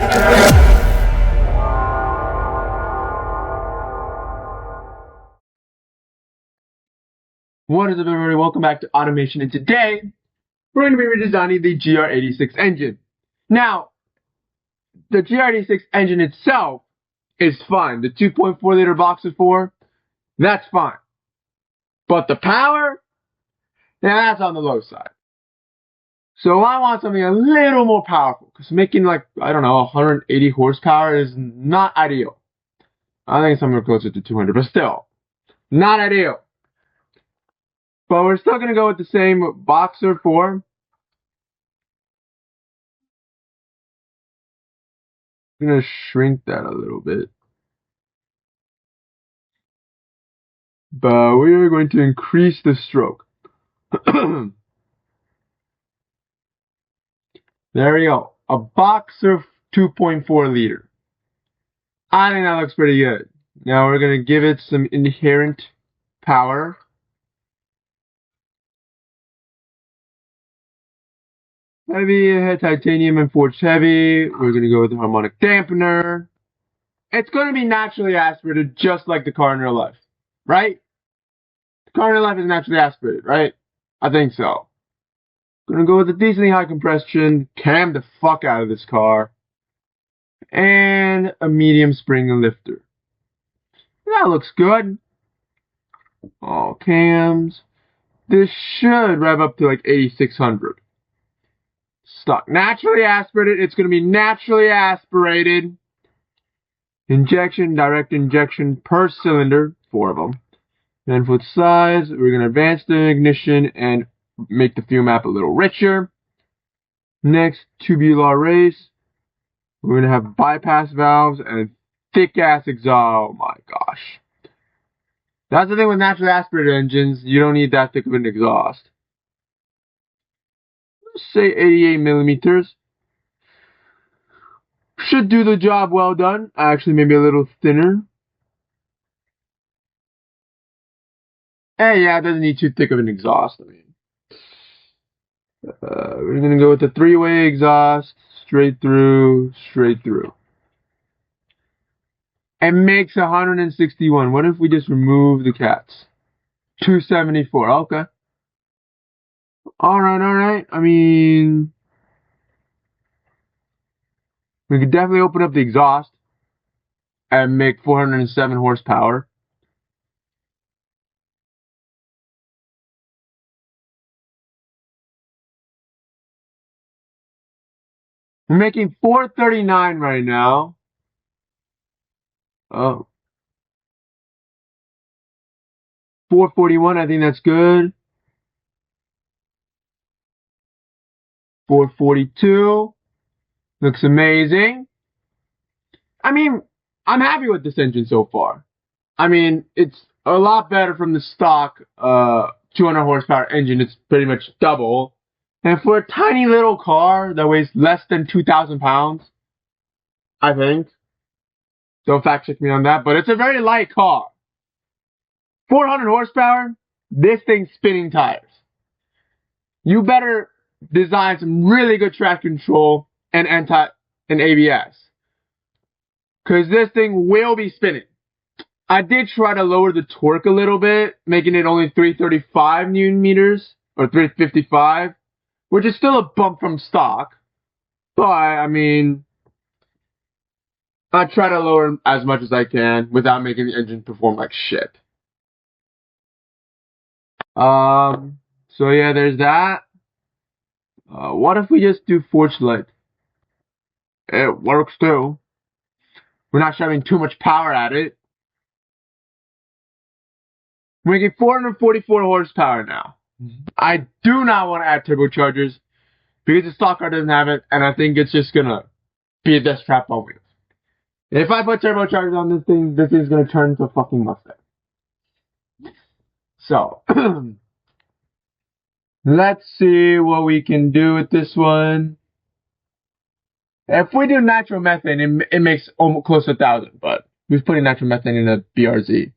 What is up, everybody? Welcome back to Automation, and today we're going to be redesigning the GR86 engine. Now, the GR86 engine itself is fine. The 2.4 liter boxer 4, that's fine. But the power, that's on the low side. So I want something a little more powerful, because making 180 horsepower is not ideal. I think somewhere closer to 200, but still, not ideal. But we're still going to go with the same boxer 4. I'm going to shrink that a little bit. But we are going to increase the stroke. There we go. A boxer 2.4 liter. I think that looks pretty good. Now we're going to give it some inherent power. Heavy, titanium and forged heavy. We're going to go with the harmonic dampener. It's going to be naturally aspirated just like the car in real life. Right? The car in real life is naturally aspirated, right? I think so. Gonna go with a decently high compression, cam the fuck out of this car, and a medium spring lifter. That looks good. All cams. This should rev up to like 8,600. Stock. Naturally aspirated. It's gonna be naturally aspirated. Injection, direct injection per cylinder, 4 of them. 10-foot size. We're gonna advance the ignition and make the fuel map a little richer. Next, tubular race. We're going to have bypass valves and thick ass exhaust. Oh my gosh. That's the thing with naturally aspirated engines. You don't need that thick of an exhaust. Let's say 88 millimeters. Should do the job well done. Actually, maybe a little thinner. Yeah, it doesn't need too thick of an exhaust. I mean, we're going to go with the 3-way exhaust, straight through. It makes 161. What if we just remove the cats? 274. Okay. Alright. I mean, we could definitely open up the exhaust and make 407 horsepower. We're making 439 right now. Oh. 441, I think that's good. 442. Looks amazing. I mean, I'm happy with this engine so far. I mean, it's a lot better from the stock 200 horsepower engine. It's pretty much double. And for a tiny little car that weighs less than 2,000 pounds, I think. Don't fact check me on that, but it's a very light car. 400 horsepower, this thing's spinning tires. You better design some really good traction control and ABS. Because this thing will be spinning. I did try to lower the torque a little bit, making it only 335 Newton meters, or 355. Which is still a bump from stock. But, I mean, I try to lower as much as I can without making the engine perform like shit. So yeah, there's that. What if we just do forged lead? It works too. We're not shoving too much power at it. We're making 444 horsepower now. I do not want to add turbochargers because the stock car doesn't have it, and I think it's just gonna be a death trap on wheels. If I put turbochargers on this thing's gonna turn into a fucking Mustang. So, let's see what we can do with this one. If we do natural methane, it makes almost close to 1,000, but who's putting natural methane in a BRZ?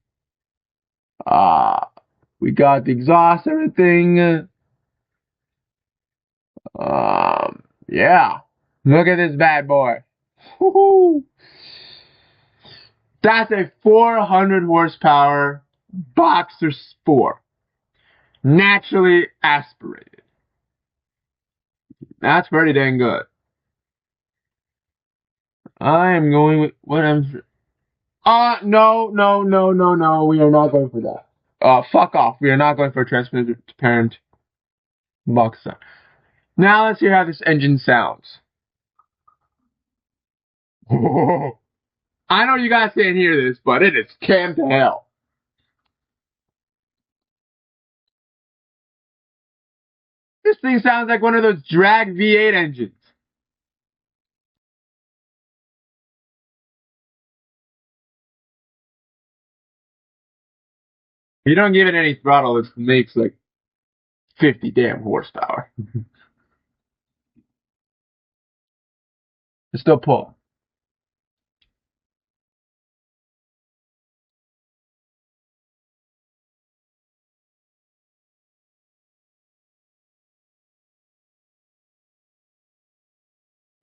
We got the exhaust, everything. Yeah. Look at this bad boy. Woo-hoo. That's a 400 horsepower Boxer 4. Naturally aspirated. That's pretty dang good. I am going with what I'm... no. We are not going for that. Fuck off. We are not going for a transparent Boxer. Now let's hear how this engine sounds. I know you guys can't hear this, but it is cam to hell. This thing sounds like one of those drag V8 engines. If you don't give it any throttle, it makes like 50 damn horsepower. It's still pull.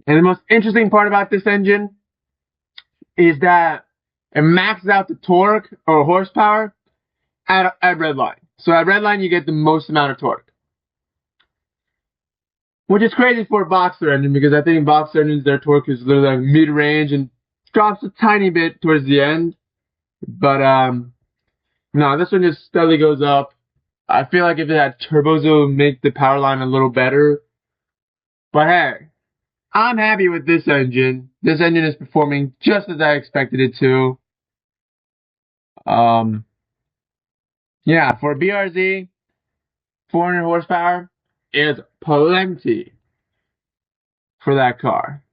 And the most interesting part about this engine is that it maxes out the torque or horsepower at redline. So at redline, you get the most amount of torque. Which is crazy for a Boxer engine, because I think Boxer engines, their torque is literally like mid-range and drops a tiny bit towards the end. But no, this one just steadily goes up. I feel like if it had turbos, it would make the power line a little better. But hey, I'm happy with this engine. This engine is performing just as I expected it to. Yeah, for a BRZ, 400 horsepower is plenty for that car.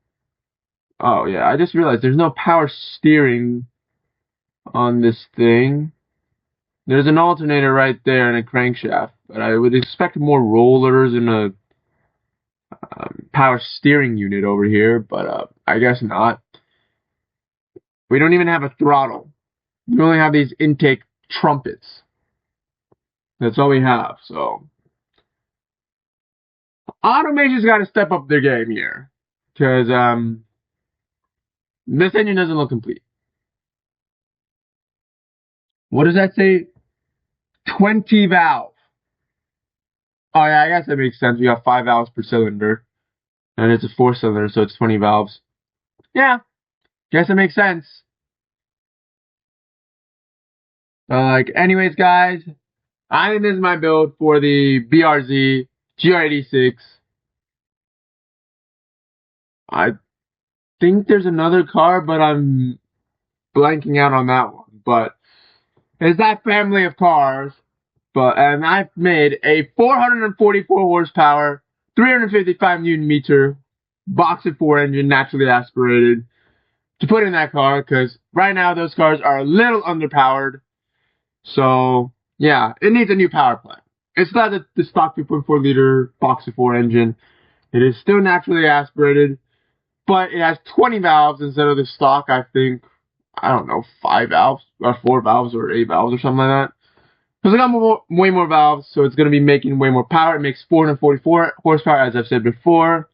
Oh yeah, I just realized there's no power steering on this thing. There's an alternator right there and a crankshaft, but I would expect more rollers and a power steering unit over here, but I guess not. We don't even have a throttle. We only have these intake trumpets. That's all we have, so Automation's got to step up their game here, because this engine doesn't look complete. What does that say? 20 valve. Oh yeah, I guess that makes sense. We got 5 valves per cylinder, and it's a 4-cylinder, so it's 20 valves. Yeah, guess it makes sense. Anyways, guys, I think this is my build for the BRZ GR86. I think there's another car, but I'm blanking out on that one. But it's that family of cars. And I've made a 444 horsepower, 355 Newton meter Boxer 4 engine, naturally aspirated, to put in that car, because right now those cars are a little underpowered. So yeah, it needs a new power plant. It's not the stock 2.4 liter Boxer 4 engine. It is still naturally aspirated, but it has 20 valves instead of the stock, I think, I don't know, 5 valves, or 4 valves, or 8 valves, or something like that. Because it got way more valves, so it's going to be making way more power. It makes 444 horsepower, as I've said before,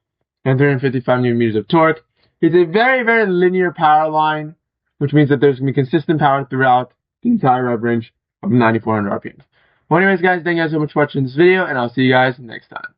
and 355 Newton meters of torque. It's a very, very linear power line, which means that there's going to be consistent power throughout the entire rev range of 9,400 RPMs. Well, anyways, guys, thank you guys so much for watching this video, and I'll see you guys next time.